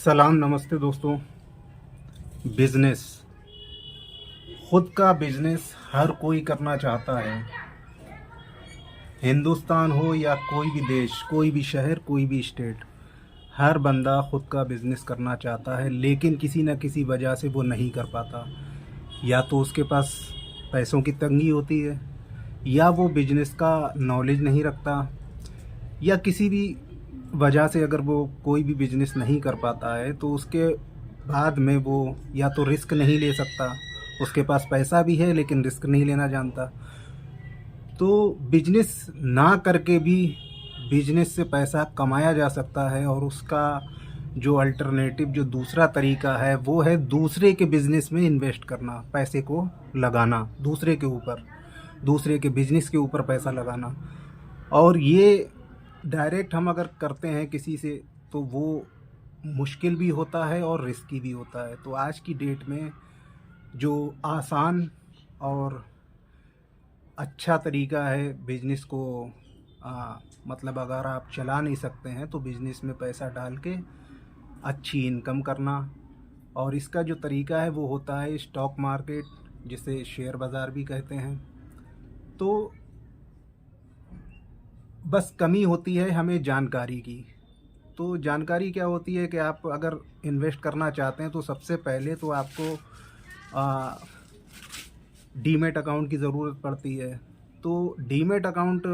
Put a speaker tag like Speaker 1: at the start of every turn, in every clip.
Speaker 1: सलाम नमस्ते दोस्तों। बिजनेस, खुद का बिजनेस हर कोई करना चाहता है। हिंदुस्तान हो या कोई भी देश, कोई भी शहर, कोई भी स्टेट, हर बंदा खुद का बिजनेस करना चाहता है, लेकिन किसी न किसी वजह से वो नहीं कर पाता। या तो उसके पास पैसों की तंगी होती है, या वो बिजनेस का नॉलेज नहीं रखता, या किसी भी वजह से अगर वो कोई भी बिजनेस नहीं कर पाता है तो उसके बाद में वो या तो रिस्क नहीं ले सकता। उसके पास पैसा भी है लेकिन रिस्क नहीं लेना जानता। तो बिजनेस ना करके भी बिजनेस से पैसा कमाया जा सकता है, और उसका जो अल्टरनेटिव, जो दूसरा तरीका है, वो है दूसरे के बिजनेस में इन्वेस्ट करना, पैसे को लगाना दूसरे के ऊपर, दूसरे के बिजनेस के ऊपर पैसा लगाना। और ये डायरेक्ट हम अगर करते हैं किसी से तो वो मुश्किल भी होता है और रिस्की भी होता है। तो आज की डेट में जो आसान और अच्छा तरीका है बिजनेस को, मतलब अगर आप चला नहीं सकते हैं तो बिजनेस में पैसा डाल के अच्छी इनकम करना। और इसका जो तरीका है वो होता है स्टॉक मार्केट, जिसे शेयर बाज़ार भी कहते हैं। तो बस कमी होती है हमें जानकारी की। तो जानकारी क्या होती है कि आप अगर इन्वेस्ट करना चाहते हैं तो सबसे पहले तो आपको डीमैट अकाउंट की ज़रूरत पड़ती है। तो डीमैट अकाउंट,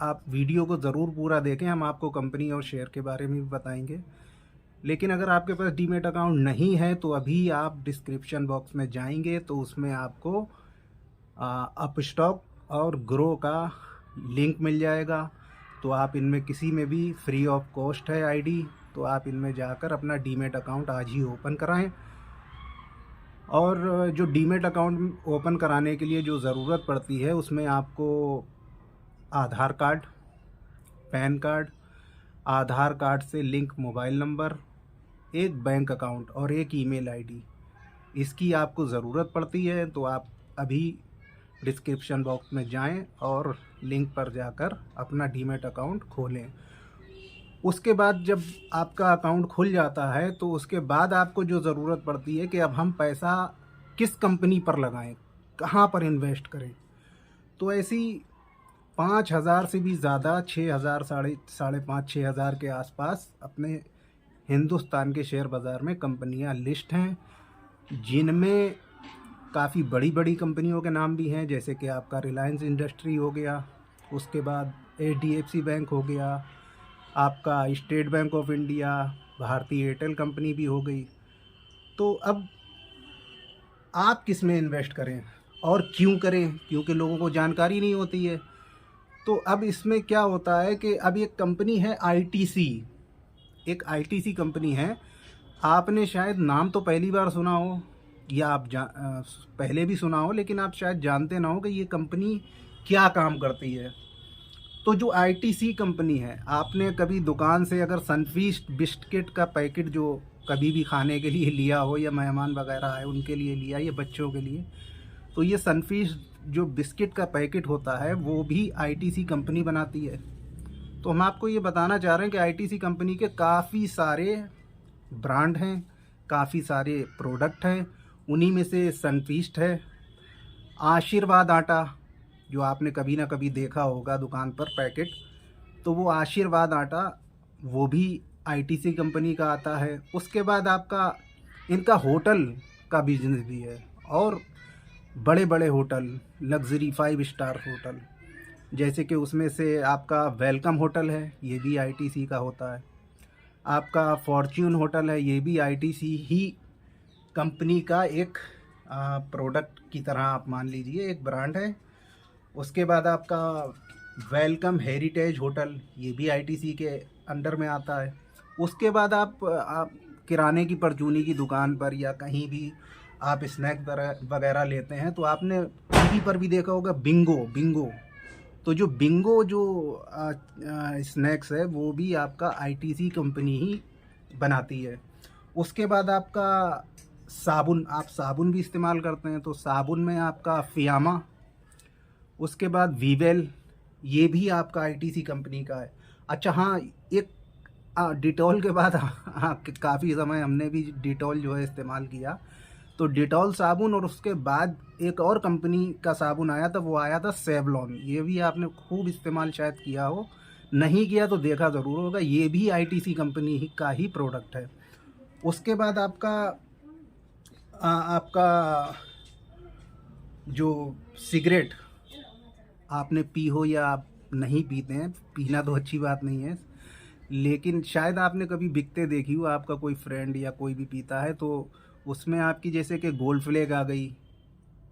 Speaker 1: आप वीडियो को ज़रूर पूरा देखें, हम आपको कंपनी और शेयर के बारे में भी बताएंगे। लेकिन अगर आपके पास डीमैट अकाउंट नहीं है तो अभी आप डिस्क्रिप्शन बॉक्स में जाएंगे तो उसमें आपको अपस्टॉक और ग्रो का लिंक मिल जाएगा। तो आप इनमें किसी में भी फ्री ऑफ कॉस्ट है आईडी, तो आप इनमें जाकर अपना डीमैट अकाउंट आज ही ओपन कराएं। और जो डीमैट अकाउंट ओपन कराने के लिए जो ज़रूरत पड़ती है उसमें आपको आधार कार्ड, पैन कार्ड, आधार कार्ड से लिंक मोबाइल नंबर, एक बैंक अकाउंट और एक ईमेल आईडी, इसकी आपको ज़रूरत पड़ती है। तो आप अभी डिस्क्रिप्शन बॉक्स में जाएं और लिंक पर जाकर अपना डीमैट अकाउंट खोलें। उसके बाद जब आपका अकाउंट खुल जाता है तो उसके बाद आपको जो ज़रूरत पड़ती है कि अब हम पैसा किस कंपनी पर लगाएं, कहाँ पर इन्वेस्ट करें। तो ऐसी 5,000 से भी ज़्यादा, 6,000, साढ़े पाँच 6,000 के आसपास अपने हिंदुस्तान के शेयर बाज़ार में कंपनियां लिस्ट हैं, जिनमें काफ़ी बड़ी बड़ी कंपनियों के नाम भी हैं, जैसे कि आपका रिलायंस इंडस्ट्री हो गया, उसके बाद HDFC बैंक हो गया, आपका स्टेट बैंक ऑफ इंडिया, भारतीय एयरटेल कंपनी भी हो गई। तो अब आप किस में इन्वेस्ट करें और क्यों करें, क्योंकि लोगों को जानकारी नहीं होती है। तो अब इसमें क्या होता है कि अब एक कंपनी है ITC, एक ITC कंपनी है। आपने शायद नाम तो पहली बार सुना हो, या आप पहले भी सुना हो, लेकिन आप शायद जानते ना हो कि ये कंपनी क्या काम करती है। तो जो ITC कंपनी है, आपने कभी दुकान से अगर सनफीस्ट बिस्किट का पैकेट जो कभी भी खाने के लिए लिया हो, या मेहमान वगैरह आए उनके लिए लिया, या बच्चों के लिए, तो ये सनफीस्ट जो बिस्किट का पैकेट होता है वो भी ITC कंपनी बनाती है। तो हम आपको ये बताना चाह रहे हैं कि ITC कंपनी के काफ़ी सारे ब्रांड हैं, काफ़ी सारे प्रोडक्ट हैं। उन्हीं में से सनफीस्ट है। आशीर्वाद आटा, जो आपने कभी ना कभी देखा होगा दुकान पर पैकेट, तो वो आशीर्वाद आटा वो भी ITC कंपनी का आता है। उसके बाद आपका इनका होटल का बिजनेस भी है, और बड़े बड़े होटल, लग्जरी 5 स्टार होटल, जैसे कि उसमें से आपका वेलकम होटल है, ये भी ITC का होता है। आपका फॉर्च्यून होटल है, ये भी ITC ही कंपनी का एक प्रोडक्ट की तरह आप मान लीजिए, एक ब्रांड है। उसके बाद आपका वेलकम हेरिटेज होटल, ये भी ITC के अंडर में आता है। उसके बाद आप किराने की परचूनी की दुकान पर या कहीं भी आप स्नैक वगैरह लेते हैं तो आपने टीवी पर भी देखा होगा बिंगो। तो जो बिंगो जो स्नैक्स है वो भी आपका ITC कंपनी ही बनाती है। उसके बाद आपका साबुन, आप साबुन भी इस्तेमाल करते हैं, तो साबुन में आपका फियामा, उसके बाद वीवेल, ये भी आपका ITC कंपनी का है। अच्छा हाँ, एक डिटॉल के बाद काफ़ी समय हमने भी डिटॉल जो है इस्तेमाल किया। तो डिटॉल साबुन और उसके बाद एक और कंपनी का साबुन आया था, वो आया था सेवलॉन। ये भी आपने खूब इस्तेमाल शायद किया हो, नहीं किया तो देखा ज़रूर होगा। ये भी आईटीसी कंपनी ही का ही प्रोडक्ट है। उसके बाद आपका जो सिगरेट आपने पी हो या आप नहीं पीते हैं, पीना तो अच्छी बात नहीं है, लेकिन शायद आपने कभी बिकते देखी हो, आपका कोई फ्रेंड या कोई भी पीता है, तो उसमें आपकी जैसे कि गोल्ड फ्लैग आ गई,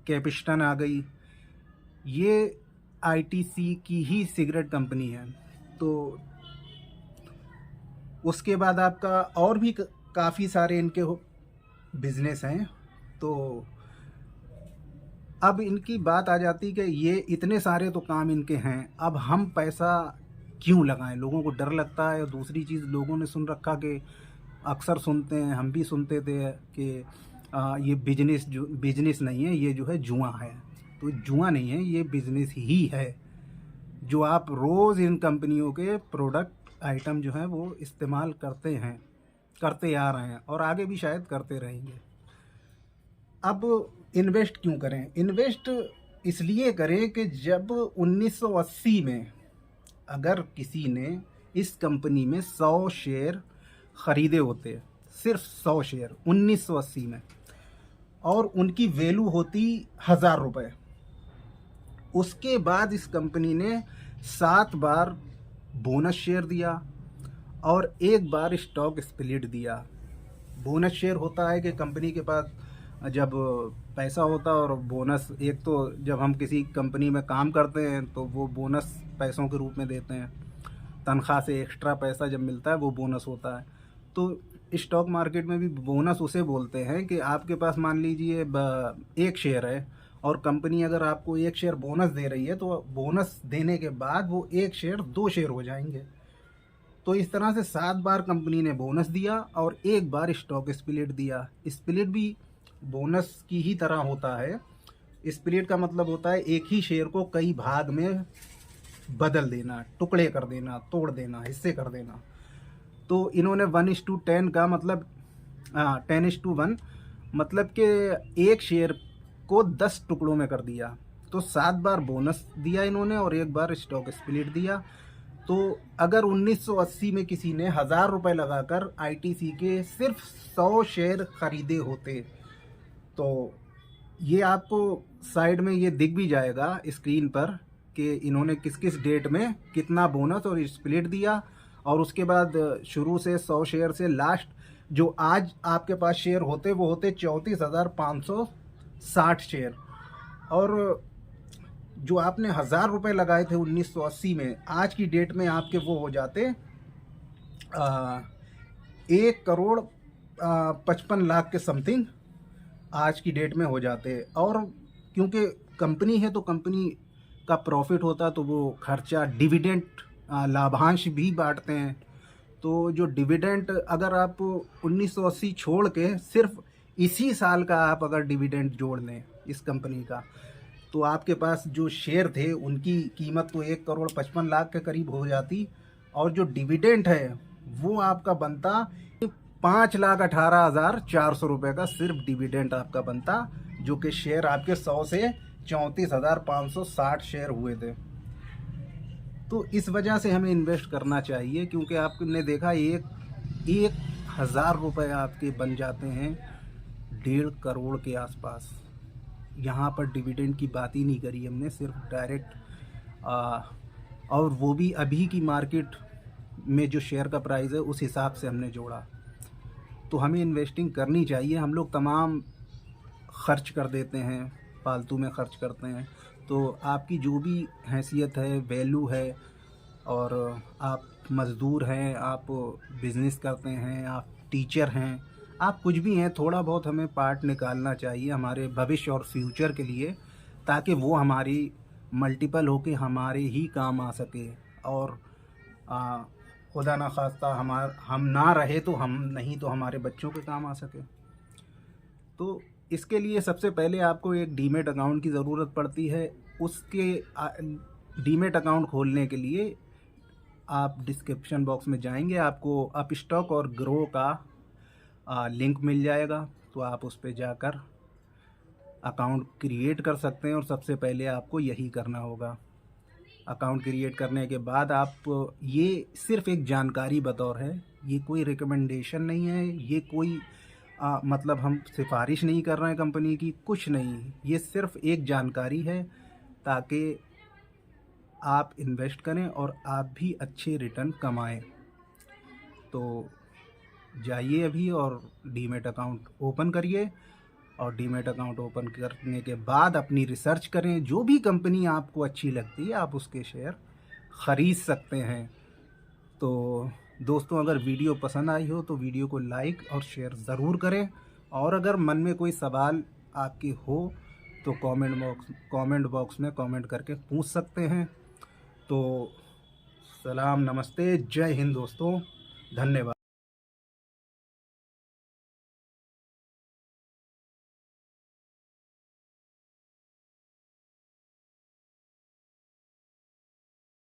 Speaker 1: कैपिस्टन आ गई, ये आईटीसी की ही सिगरेट कंपनी है। तो उसके बाद आपका और भी काफ़ी सारे इनके बिजनेस हैं। तो अब इनकी बात आ जाती कि ये इतने सारे तो काम इनके हैं, अब हम पैसा क्यों लगाएं? लोगों को डर लगता है। और दूसरी चीज़, लोगों ने सुन रखा कि अक्सर सुनते हैं, हम भी सुनते थे कि ये बिजनेस नहीं है, ये जो है जुआ है। तो जुआ नहीं है, ये बिजनेस ही है, जो आप रोज़ इन कंपनियों के प्रोडक्ट आइटम जो हैं वो इस्तेमाल करते आ रहे हैं और आगे भी शायद करते रहेंगे। अब इन्वेस्ट क्यों करें? इन्वेस्ट इसलिए करें कि जब 1980 में अगर किसी ने इस कंपनी में 100 शेयर ख़रीदे होते, सिर्फ 100 शेयर 1980 में, और उनकी वैल्यू होती 1000 रुपये, उसके बाद इस कंपनी ने 7 बार बोनस शेयर दिया और 1 बार स्टॉक स्प्लिट दिया। बोनस शेयर होता है कि कंपनी के पास जब पैसा होता है, और बोनस एक तो जब हम किसी कंपनी में काम करते हैं तो वो बोनस पैसों के रूप में देते हैं, तनख्वाह से एक्स्ट्रा पैसा जब मिलता है वो बोनस होता है। तो स्टॉक मार्केट में भी बोनस उसे बोलते हैं कि आपके पास मान लीजिए 1 शेयर है और कंपनी अगर आपको 1 शेयर बोनस दे रही है, तो बोनस देने के बाद वो 1 शेयर 2 शेयर हो जाएंगे। तो इस तरह से 7 बार कंपनी ने बोनस दिया और 1 बार स्टॉक स्प्लिट दिया। स्प्लिट भी बोनस की ही तरह होता है। स्प्लिट का मतलब होता है एक ही शेयर को कई भाग में बदल देना, टुकड़े कर देना, तोड़ देना, हिस्से कर देना। तो इन्होंने 1:10 का मतलब 10:1 मतलब कि 1 शेयर को 10 टुकड़ों में कर दिया। तो 7 बार बोनस दिया इन्होंने और 1 बार स्टॉक स्प्लिट दिया। तो अगर 1980 में किसी ने 1000 रुपये लगाकर आईटीसी के सिर्फ 100 शेयर खरीदे होते, तो ये आपको साइड में ये दिख भी जाएगा स्क्रीन पर कि इन्होंने किस किस डेट में कितना बोनस और स्प्लिट दिया। और उसके बाद शुरू से 100 शेयर से लास्ट जो आज आपके पास शेयर होते, वो होते 34,560 शेयर। और जो आपने 1000 रुपये लगाए थे 1980 में, आज की डेट में आपके वो हो जाते 1,55,00,000 के समथिंग आज की डेट में हो जाते। और क्योंकि कंपनी है तो कंपनी का प्रॉफिट होता, तो वो खर्चा डिविडेंड लाभांश भी बांटते हैं। तो जो डिविडेंड अगर आप 1980 छोड़ के सिर्फ इसी साल का आप अगर डिविडेंड जोड़ लें इस कंपनी का, तो आपके पास जो शेयर थे उनकी कीमत तो 1,55,00,000 के करीब हो जाती, और जो डिविडेंड है वो आपका बनता 5,18,400 रुपये का सिर्फ डिविडेंड आपका बनता, जो कि शेयर आपके 100 से 34,560 शेयर हुए थे। तो इस वजह से हमें इन्वेस्ट करना चाहिए, क्योंकि आपने देखा 1,000 रुपये आपके बन जाते हैं 1.5 करोड़ के आसपास। यहाँ पर डिविडेंड की बात ही नहीं करी हमने, सिर्फ डायरेक्ट और वो भी अभी की मार्केट में जो शेयर का प्राइस है उस हिसाब से हमने जोड़ा। तो हमें इन्वेस्टिंग करनी चाहिए। हम लोग तमाम खर्च कर देते हैं, फालतू में खर्च करते हैं। तो आपकी जो भी हैसियत है, वैल्यू है, और आप मज़दूर हैं, आप बिज़नेस करते हैं, आप टीचर हैं, आप कुछ भी हैं, थोड़ा बहुत हमें पार्ट निकालना चाहिए हमारे भविष्य और फ्यूचर के लिए, ताकि वो हमारी मल्टीपल होके हमारे ही काम आ सके। और खुदा ना खास्ता हम ना रहे तो हम नहीं, तो हमारे बच्चों के काम आ सके। तो इसके लिए सबसे पहले आपको एक डीमेट अकाउंट की ज़रूरत पड़ती है। उसके डीमेट अकाउंट खोलने के लिए आप डिस्क्रिप्शन बॉक्स में जाएंगे, आपको अपस्टॉक और ग्रो का लिंक मिल जाएगा, तो आप उस पर जाकर अकाउंट क्रिएट कर सकते हैं। और सबसे पहले आपको यही करना होगा। अकाउंट क्रिएट करने के बाद आप, ये सिर्फ एक जानकारी बतौर है, ये कोई रिकमेंडेशन नहीं है, ये कोई मतलब हम सिफारिश नहीं कर रहे हैं कंपनी की, कुछ नहीं। ये सिर्फ एक जानकारी है ताकि आप इन्वेस्ट करें और आप भी अच्छे रिटर्न कमाएं। तो जाइए अभी और डीमैट अकाउंट ओपन करिए, और डीमैट अकाउंट ओपन करने के बाद अपनी रिसर्च करें। जो भी कंपनी आपको अच्छी लगती है आप उसके शेयर ख़रीद सकते हैं। तो दोस्तों, अगर वीडियो पसंद आई हो तो वीडियो को लाइक और शेयर ज़रूर करें। और अगर मन में कोई सवाल आपके हो तो कमेंट बॉक्स में कमेंट करके पूछ सकते हैं। तो सलाम, नमस्ते, जय हिंद दोस्तों, धन्यवाद।